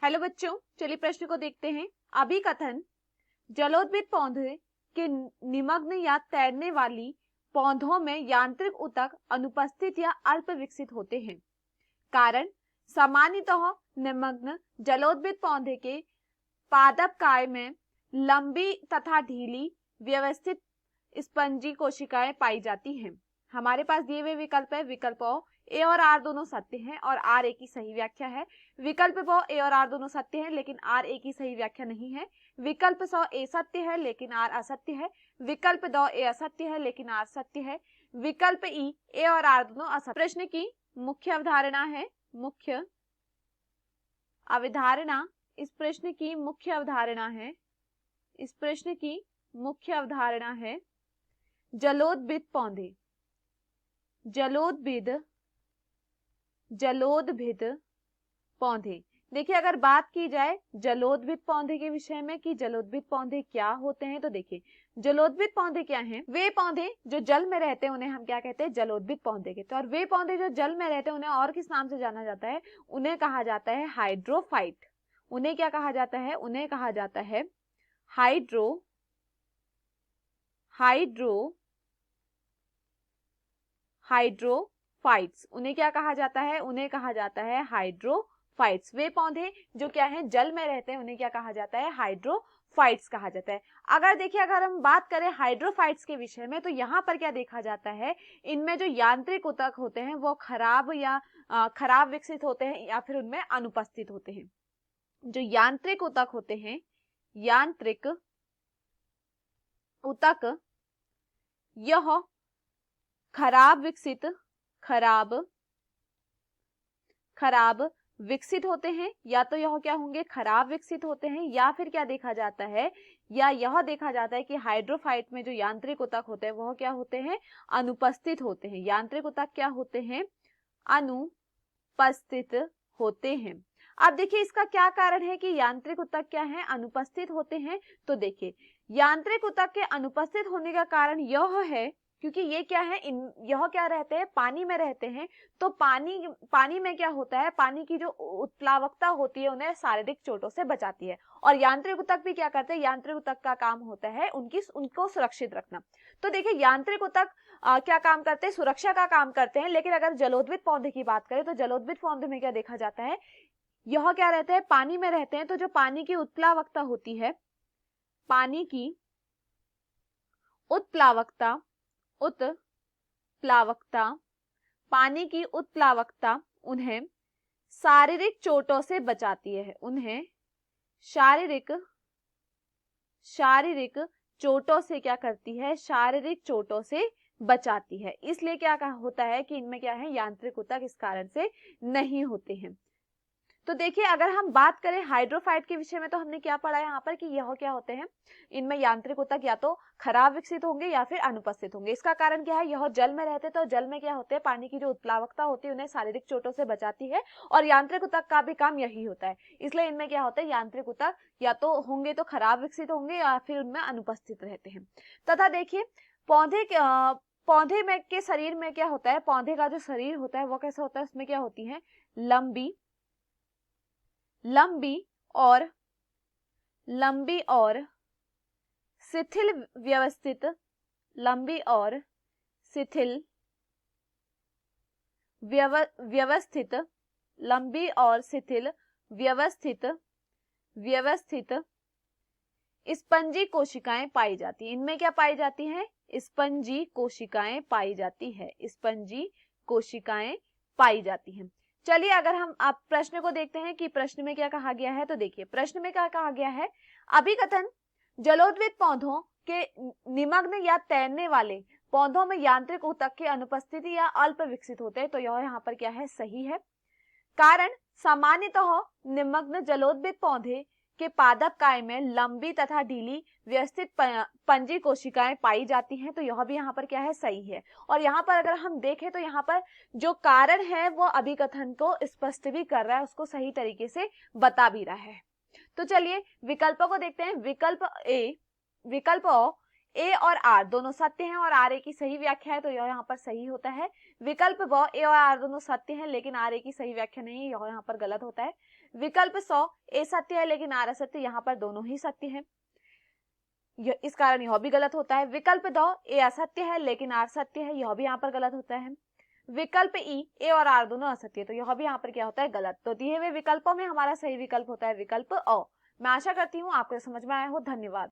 Hello बच्चों, चलिए प्रश्न को देखते हैं। अभिकथन जलोद्भिद पौधे के निमग्न या तैरने वाली पौधों में यांत्रिक ऊतक अनुपस्थित या अल्प विकसित होते हैं। कारण सामान्यतः निमग्न जलोद्भिद पौधे के पादप काय में लंबी तथा ढीली व्यवस्थित स्पंजी कोशिकाएं पाई जाती हैं। हमारे पास दिए हुए विकल्प है। विकल्प ए और आर दोनों सत्य हैं और आर ए की सही व्याख्या है। विकल्प ब ए और आर दोनों सत्य हैं लेकिन आर ए की सही व्याख्या नहीं है। विकल्प स ए सत्य है लेकिन आर असत्य है। विकल्प द ए असत्य है लेकिन आर सत्य है। विकल्प ई ए और आर दोनों असत्य। प्रश्न की मुख्य अवधारणा है। मुख्य अवधारणा इस प्रश्न की मुख्य अवधारणा है। इस प्रश्न की मुख्य अवधारणा है जलोद्भिद पौधे जलोद्भिद पौधे। देखिए, अगर बात की जाए जलोद्भिद पौधे के विषय में कि जलोद्भिद पौधे क्या होते हैं, तो देखिए जलोद्भिद पौधे क्या हैं। वे पौधे जो जल में रहते हैं उन्हें हम क्या कहते हैं? जलोद्भिद पौधे कहते हैं। और वे पौधे जो जल में रहते हैं उन्हें और किस नाम से जाना जाता है? उन्हें कहा जाता है हाइड्रोफाइट। उन्हें क्या कहा जाता है? उन्हें कहा जाता है हाइड्रोफाइट्स। उन्हें क्या कहा जाता है? उन्हें कहा जाता है हाइड्रोफाइट्स। वे पौधे जो क्या हैं? जल में रहते हैं, उन्हें क्या कहा जाता है? हाइड्रोफाइट्स कहा जाता है। अगर देखिए, अगर हम बात करें हाइड्रोफाइट्स के विषय में, तो यहाँ पर क्या देखा जाता है? इनमें जो यांत्रिक ऊतक होते हैं वो खराब विकसित होते हैं या फिर उनमें अनुपस्थित होते हैं। जो यांत्रिक ऊतक होते हैं, यांत्रिक ऊतक यह खराब विकसित होते हैं। या तो यह क्या होंगे? खराब विकसित होते हैं, या फिर क्या देखा जाता है? या यह देखा जाता है कि हाइड्रोफाइट में जो यांत्रिक ऊतक होते हैं वह क्या होते हैं? अनुपस्थित होते हैं। यांत्रिक ऊतक क्या होते हैं? अनुपस्थित होते हैं। अब देखिए, इसका क्या कारण है कि यांत्रिक ऊतक क्या है? अनुपस्थित होते हैं। तो देखिए, यांत्रिक ऊतक के अनुपस्थित होने का कारण यह है क्योंकि ये क्या है? यह क्या रहते हैं? पानी में रहते हैं। तो पानी में क्या होता है? पानी की जो उत्प्लावकता होती है उन्हें शारीरिक चोटों से बचाती है। और यांत्रिक ऊतक भी क्या करते हैं? यांत्रिक ऊतक का काम होता है उनको सुरक्षित रखना। तो देखिए, यांत्रिक ऊतक क्या काम करते हैं? सुरक्षा का काम करते हैं। लेकिन अगर जलोद्भिद पौधे की बात करें तो जलोद्भिद पौधे में क्या देखा जाता है? यह क्या रहते हैं? पानी में रहते हैं। तो जो पानी की उत्प्लावकता होती है, पानी की उत्प्लावकता पानी की उत्प्लावकता उन्हें शारीरिक चोटों से बचाती है। उन्हें शारीरिक चोटों से क्या करती है? शारीरिक चोटों से बचाती है। इसलिए क्या होता है कि इनमें क्या है? यांत्रिक ऊतक इस कारण से नहीं होते हैं। तो देखिए, अगर हम बात करें हाइड्रोफाइट के विषय में, तो हमने क्या पढ़ा यहाँ पर कि यह क्या होते हैं? इनमें यांत्रिक ऊतक या तो खराब विकसित होंगे या फिर अनुपस्थित होंगे। इसका कारण क्या है? यह जल में रहते हैं। तो जल में क्या होते हैं? पानी की जो उत्प्लावकता होती है उन्हें शारीरिक चोटों से बचाती है और यांत्रिक ऊतक का भी काम यही होता है। इसलिए इनमें क्या होता है? यांत्रिक ऊतक या तो होंगे तो खराब विकसित होंगे या फिर उनमें अनुपस्थित रहते हैं। तथा देखिए, पौधे में के शरीर में क्या होता है? पौधे का जो शरीर होता है वो कैसा होता है? उसमें क्या होती है? लंबी और शिथिल व्यवस्थित स्पंजी कोशिकाएं पाई जाती हैं। इनमें क्या पाई जाती हैं? स्पंजी कोशिकाएं पाई जाती है। स्पंजी कोशिकाएं पाई जाती हैं। चलिए, अगर हम आप प्रश्न को देखते हैं कि प्रश्न में क्या कहा गया है, तो देखिए प्रश्न में क्या कहा गया है। अभिकथन जलोद्भिद पौधों के निमग्न या तैरने वाले पौधों में यांत्रिक ऊतक की अनुपस्थिति या अल्प विकसित होते हैं। तो यह यहाँ पर क्या है? सही है। कारण सामान्यतः निमग्न जलोद्भिद पौधे के पादप काय में लंबी तथा ढीली व्यवस्थित पंजी कोशिकाएं पाई जाती हैं। तो यह भी यहाँ पर क्या है? सही है। और यहाँ पर अगर हम देखें तो यहाँ पर जो कारण है वो अभिकथन को स्पष्ट भी कर रहा है, उसको सही तरीके से बता भी रहा है। तो चलिए विकल्पों को देखते हैं। विकल्प ए और आर दोनों सत्य हैं और आर ए की सही व्याख्या है, तो यह यहाँ पर सही होता है। विकल्प ब ए और आर दोनों सत्य हैं लेकिन आर ए की सही व्याख्या नहीं है, यह यहाँ पर गलत होता है। विकल्प 100 ए सत्य है लेकिन आर असत्य, यहाँ पर दोनों ही सत्य है, इस कारण यह भी गलत होता है। विकल्प 2 ए असत्य है लेकिन आर सत्य है, यह भी यहाँ पर गलत होता है। विकल्प ई ए और आर दोनों असत्य है, तो यह भी यहाँ पर क्या होता है, गलत। तो दिए हुए विकल्पों में हमारा सही विकल्प होता है विकल्प अ। मैं आशा करती हूँ आपको समझ में आया हो। धन्यवाद।